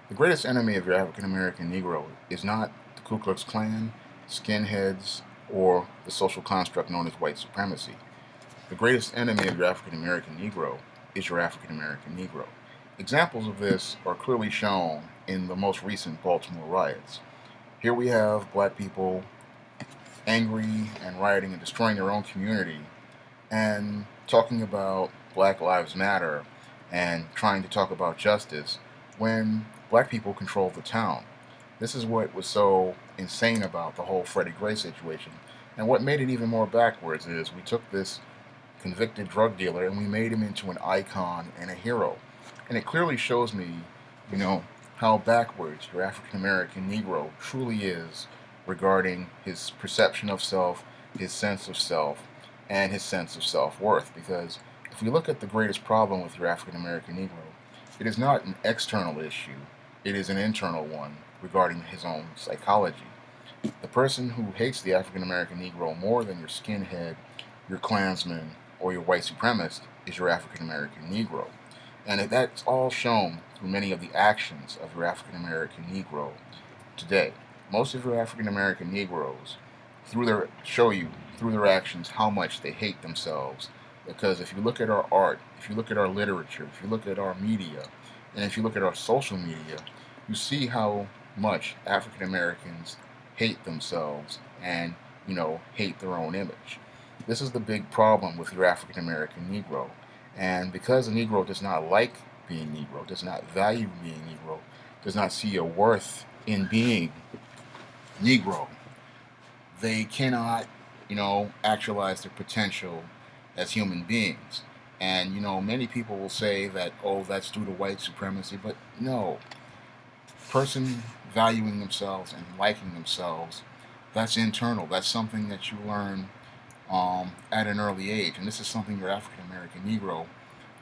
The greatest enemy of your African American Negro is not the Ku Klux Klan, skinheads, or the social construct known as white supremacy. The greatest enemy of your African American Negro is your African American Negro. Examples of this are clearly shown in the most recent Baltimore riots. Here we have black people angry and rioting and destroying their own community and talking about Black Lives Matter and trying to talk about justice when black people control the town. This is what was so insane about the whole Freddie Gray situation. And what made it even more backwards is we took this convicted drug dealer and we made him into an icon and a hero. And it clearly shows me, you know, how backwards your African American Negro truly is regarding his perception of self, his sense of self, and his sense of self worth. Because if we look at the greatest problem with your African American Negro, it is not an external issue, it is an internal one regarding his own psychology. The person who hates the African American Negro more than your skinhead, your Klansman, or your white supremacist is your African American Negro. And that's all shown through many of the actions of your African American Negro today. Most of your African American Negroes show you through their actions how much they hate themselves. Because if you look at our art, if you look at our literature, if you look at our media, and if you look at our social media, you see how much African Americans hate themselves and, hate their own image. This is the big problem with your African American Negro. And because a Negro does not like being Negro, does not value being Negro, does not see a worth in being Negro, they cannot, actualize their potential as human beings. And, many people will say that, oh, that's due to white supremacy, but no. Person valuing themselves and liking themselves, that's internal. That's something that you learn at an early age. And this is something your African American Negro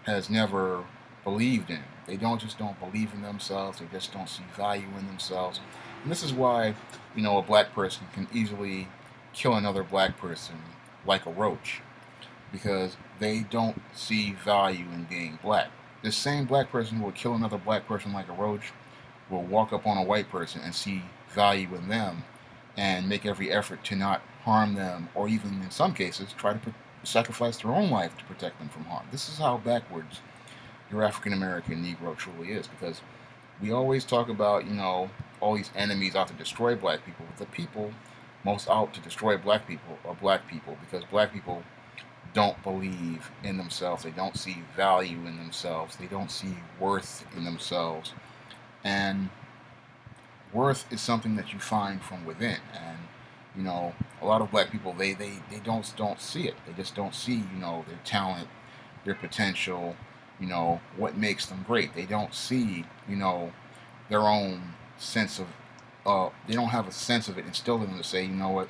has never believed in. They don't believe in themselves. They just don't see value in themselves. And this is why, a black person can easily kill another black person like a roach because they don't see value in being black. This same black person who will kill another black person like a roach will walk up on a white person and see value in them and make every effort to not harm them, or even in some cases try to sacrifice their own life to protect them from harm. This is how backwards your African American Negro truly is, because we always talk about, all these enemies out to destroy black people. The people most out to destroy black people are black people, because black people don't believe in themselves. They don't see value in themselves. They don't see worth in themselves. And worth is something that you find from within. And a lot of black people they don't see it. They just don't see their talent, their potential, what makes them great. They don't see their own sense of they don't have a sense of it instilled in them to say, what,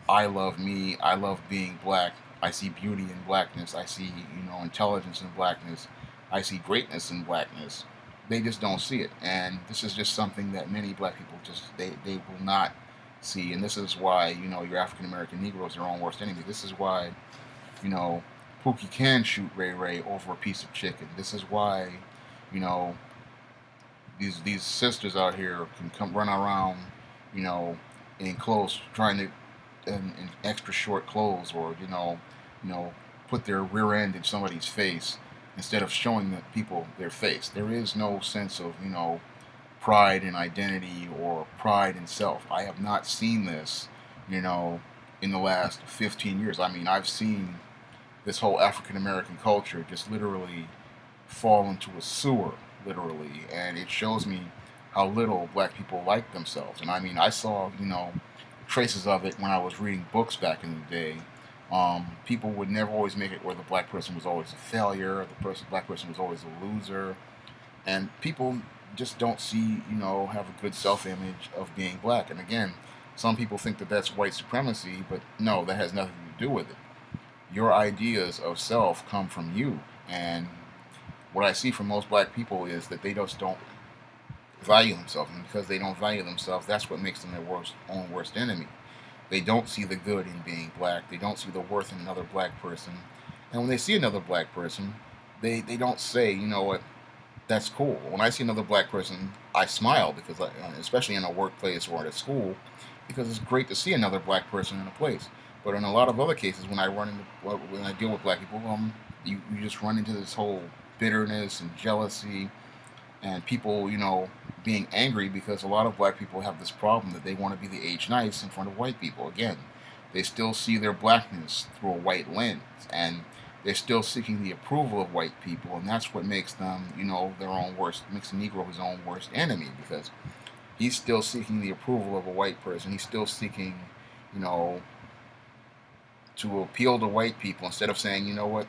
I love me. I love being black. I see beauty in blackness. I see intelligence in blackness. I see greatness in blackness. They just don't see it, and this is just something that many black people they will not see. And this is why your African American Negro is their own worst enemy. This is why Pookie can shoot Ray Ray over a piece of chicken. This is why these sisters out here can come run around in clothes trying to in extra short clothes, or put their rear end in somebody's face instead of showing the people their face. There is no sense of pride in identity or pride in self. I have not seen this in the last 15 years. I mean, I've seen this whole African American culture just literally fall into a sewer, literally, and it shows me how little black people like themselves. And I mean, I saw traces of it when I was reading books back in the day. People would never always make it where the black person was always a failure, black person was always a loser, and people just don't see, have a good self-image of being black. And again, some people think that that's white supremacy, but no, that has nothing to do with it. Your ideas of self come from you, and what I see from most black people is that they just don't value themselves, and because they don't value themselves, that's what makes them their own worst enemy. They don't see the good in being black. They don't see the worth in another black person. And when they see another black person, they don't say, what, that's cool. When I see another black person, I smile because, especially in a workplace or at a school, because it's great to see another black person in a place. But in a lot of other cases, when I deal with black people, you just run into this whole bitterness and jealousy, and people, being angry because a lot of black people have this problem that they want to be the H nice in front of white people. Again, they still see their blackness through a white lens, and they're still seeking the approval of white people, and that's what makes them, their own worst, makes the Negro his own worst enemy, because he's still seeking the approval of a white person. He's still seeking, you know, to appeal to white people instead of saying, you know what,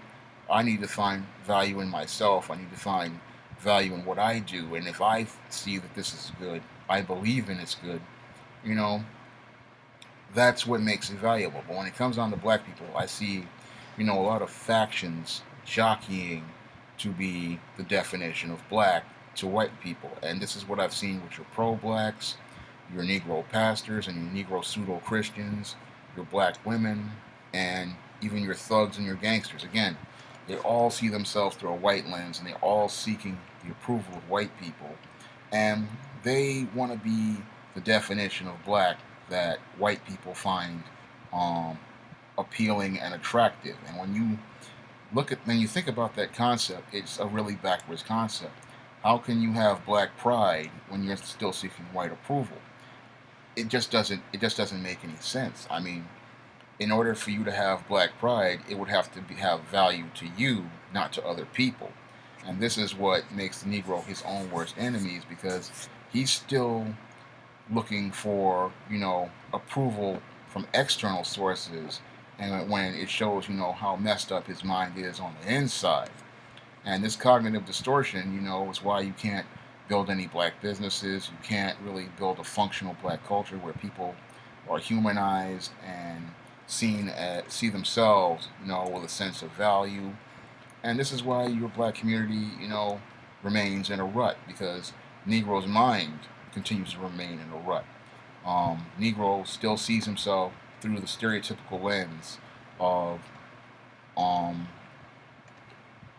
I need to find value in myself. I need to find value in what I do. And if I see that this is good, I believe in it's good, you know, that's what makes it valuable. But when it comes down to black people, I see, a lot of factions jockeying to be the definition of black to white people. And this is what I've seen with your pro-blacks, your Negro pastors, and your Negro pseudo-Christians, your black women, and even your thugs and your gangsters. Again, they all see themselves through a white lens, and they're all seeking the approval of white people. And they want to be the definition of black that white people find um, appealing and attractive. And when you think about that concept, it's a really backwards concept. How can you have black pride when you're still seeking white approval? It just doesn't make any sense. I mean, in order for you to have black pride, it would have to have value to you, not to other people. And this is what makes the Negro his own worst enemies, because he's still looking for, approval from external sources, and when it shows, how messed up his mind is on the inside. And this cognitive distortion, is why you can't build any black businesses. You can't really build a functional black culture where people are humanized and see themselves, with a sense of value. And this is why your black community, remains in a rut, because Negro's mind continues to remain in a rut. Negro still sees himself through the stereotypical lens of, um,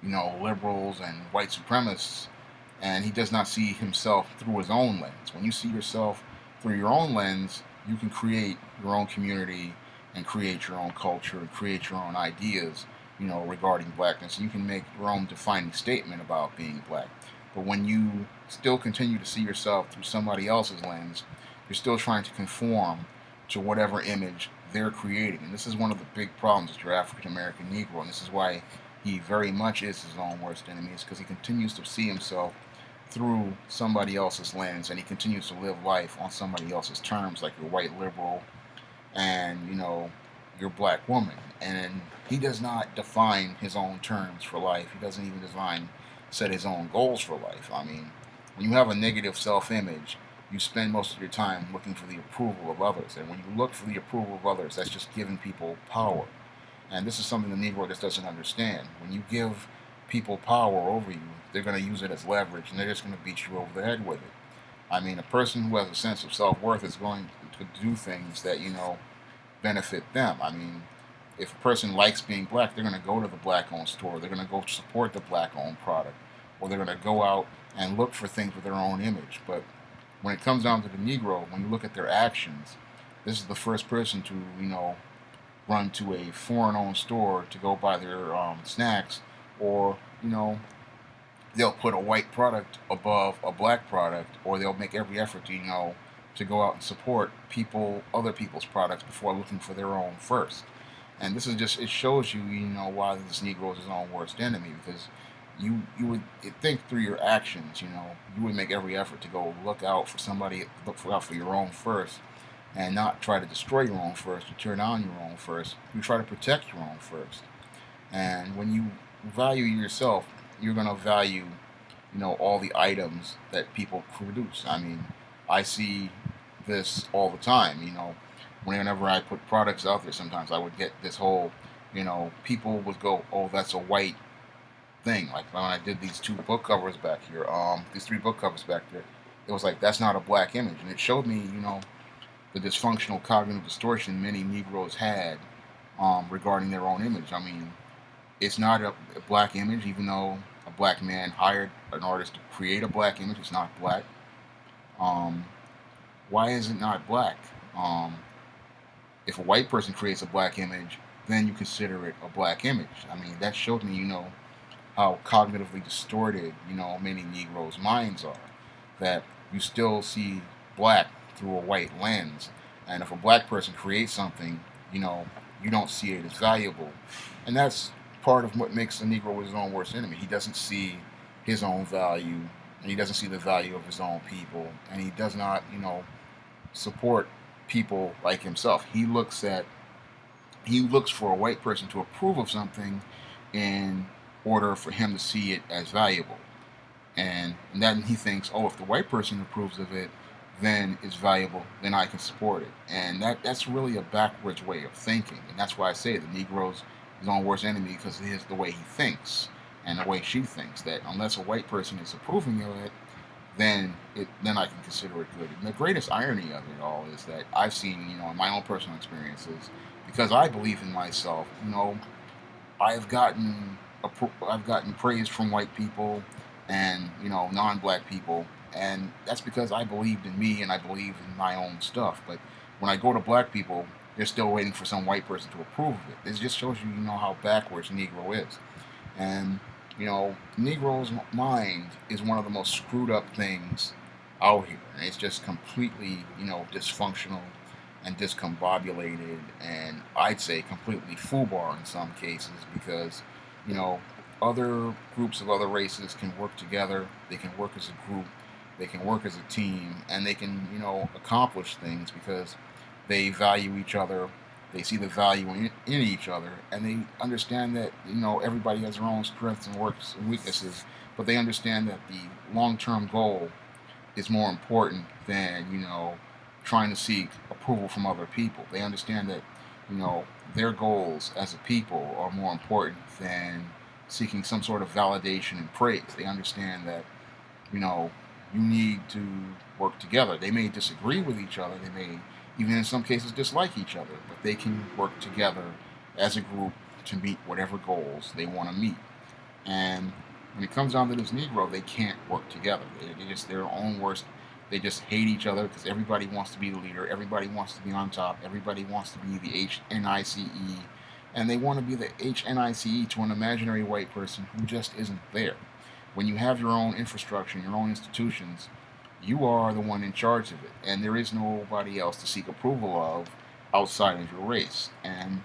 liberals and white supremacists, and he does not see himself through his own lens. When you see yourself through your own lens, you can create your own community and create your own culture and create your own ideas, regarding blackness. You can make your own defining statement about being black. But when you still continue to see yourself through somebody else's lens, you're still trying to conform to whatever image they're creating. And this is one of the big problems with your African American Negro, and this is why he very much is his own worst enemy, is because he continues to see himself through somebody else's lens, and he continues to live life on somebody else's terms, like your white liberal and, your black woman. And he does not define his own terms for life. He doesn't even set his own goals for life. I mean, when you have a negative self-image, you spend most of your time looking for the approval of others. And when you look for the approval of others, that's just giving people power. And this is something the Negro just doesn't understand. When you give people power over you, they're going to use it as leverage, and they're just going to beat you over the head with it. I mean, a person who has a sense of self-worth is going to do things that, benefit them. I mean, if a person likes being black, they're going to go to the black-owned store. They're going to go support the black-owned product. Or they're going to go out and look for things with their own image. But when it comes down to the Negro, when you look at their actions, this is the first person to, run to a foreign-owned store to go buy their snacks, or, they'll put a white product above a black product, or they'll make every effort to go out and support other people's products before looking for their own first. And this is it shows you, why this Negro is his own worst enemy, because you would think through your actions, you would make every effort to go look out for your own first, and not try to destroy your own first, or turn on your own first. You try to protect your own first. And when you value yourself, you're going to value, all the items that people produce. I mean, I see this all the time, whenever I put products out there, sometimes I would get this whole, people would go, oh, that's a white thing. Like when I did these two book covers back here, these three book covers back there, it was like, that's not a black image. And it showed me, the dysfunctional cognitive distortion many Negroes had regarding their own image. I mean, it's not a black image, even though a black man hired an artist to create a black image. It's not black. Um, why is it not black? Um, if a white person creates a black image, then you consider it a black image. I mean, that showed me, how cognitively distorted, many Negroes' minds are. That you still see black through a white lens. And if a black person creates something, you know, you don't see it as valuable. And that's part of what makes the Negro his own worst enemy. He doesn't see his own value, and he doesn't see the value of his own people, and he does not, support people like himself. He looks for a white person to approve of something in order for him to see it as valuable. And then he thinks, oh, if the white person approves of it, then it's valuable, then I can support it. And that's really a backwards way of thinking. And that's why I say the Negro's his own worst enemy, because it is the way he thinks and the way she thinks, that unless a white person is approving of it, then I can consider it good. And the greatest irony of it all is that I've seen, in my own personal experiences, because I believe in myself, I've gotten I've gotten praise from white people and non-black people, and that's because I believed in me and I believe in my own stuff. But when I go to black people, they're still waiting for some white person to approve of it. It just shows you, how backwards Negro is. And Negro's mind is one of the most screwed up things out here. And it's just completely, dysfunctional and discombobulated, and I'd say completely foobar in some cases, because you know other groups of other races can work together. They can work as a group. They can work as a team, and they can accomplish things because they value each other. They see the value in each other, and they understand that everybody has their own strengths and works and weaknesses, but they understand that the long-term goal is more important than trying to seek approval from other people. They understand that their goals as a people are more important than seeking some sort of validation and praise. They understand that you need to work together. They may disagree with each other. They may even in some cases dislike each other, but they can work together as a group to meet whatever goals they want to meet. And when it comes down to this Negro, they can't work together. They just their own worst. They just hate each other because everybody wants to be the leader. Everybody wants to be on top. Everybody wants to be the HNICE. And they want to be the HNICE to an imaginary white person who just isn't there. When you have your own infrastructure, your own institutions, you are the one in charge of it. And there is nobody else to seek approval of outside of your race. And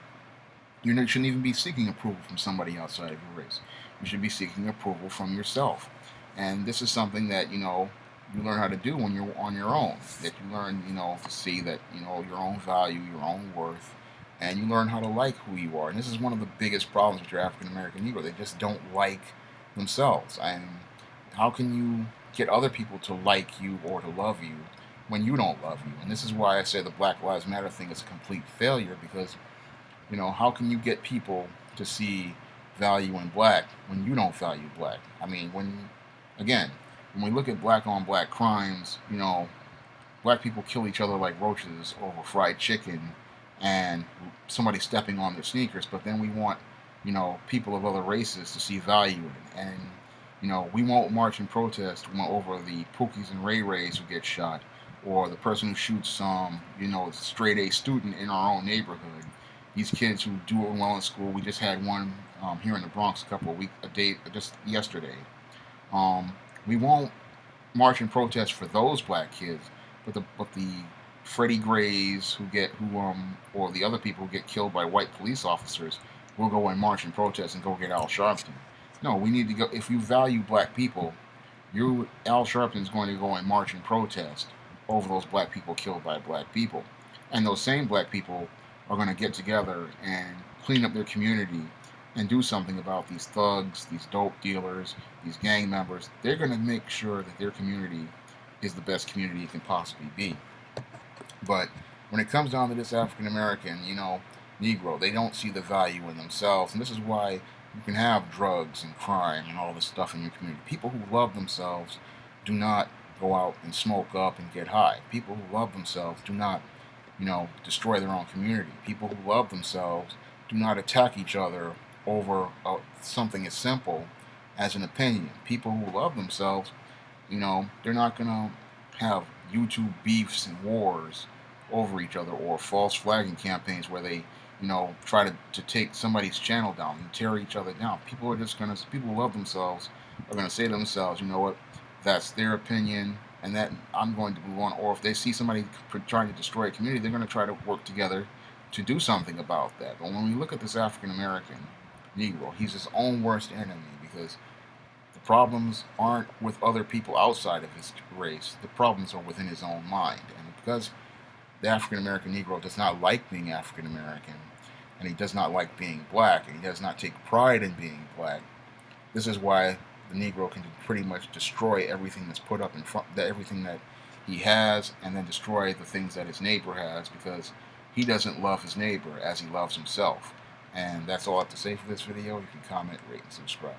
you shouldn't even be seeking approval from somebody outside of your race. You should be seeking approval from yourself. And this is something that, you learn how to do when you're on your own. That you learn, to see that, your own value, your own worth, and you learn how to like who you are. And this is one of the biggest problems with your African American Negro. They just don't like themselves. And how can you get other people to like you or to love you when you don't love you? And this is why I say the Black Lives Matter thing is a complete failure, because, how can you get people to see value in black when you don't value black? I mean, again, when we look at black on black crimes, black people kill each other like roaches over fried chicken and somebody stepping on their sneakers, but then we want, people of other races to see value in it. And, we won't march and protest over the Pookies and Ray Rays who get shot, or the person who shoots some, straight A student in our own neighborhood. These kids who do it well in school. We just had one here in the Bronx just yesterday. We won't march and protest for those black kids, but the Freddie Grays or the other people who get killed by white police officers will go and march and protest and go get Al Sharpton. No, we need to go. If you value black people, Al Sharpton is going to go and march and protest over those black people killed by black people, and those same black people are going to get together and clean up their community and do something about these thugs, these dope dealers, these gang members. They're going to make sure that their community is the best community it can possibly be. But when it comes down to this African American, Negro, they don't see the value in themselves. And this is why you can have drugs and crime and all this stuff in your community. People who love themselves do not go out and smoke up and get high. People who love themselves do not, destroy their own community. People who love themselves do not attack each other over something as simple as an opinion. People who love themselves, they're not going to have YouTube beefs and wars over each other, or false flagging campaigns where they, try to take somebody's channel down and tear each other down. People who love themselves are going to say to themselves, you know what, that's their opinion, and that I'm going to move on. Or if they see somebody trying to destroy a community, they're going to try to work together to do something about that. But when we look at this African American Negro, he's his own worst enemy, because the problems aren't with other people outside of his race. The problems are within his own mind. And because the African American Negro does not like being African American, and he does not like being black, and he does not take pride in being black, this is why the Negro can pretty much destroy everything that's put up in front, everything that he has, and then destroy the things that his neighbor has, because he doesn't love his neighbor as he loves himself. And that's all I have to say for this video. You can comment, rate, and subscribe.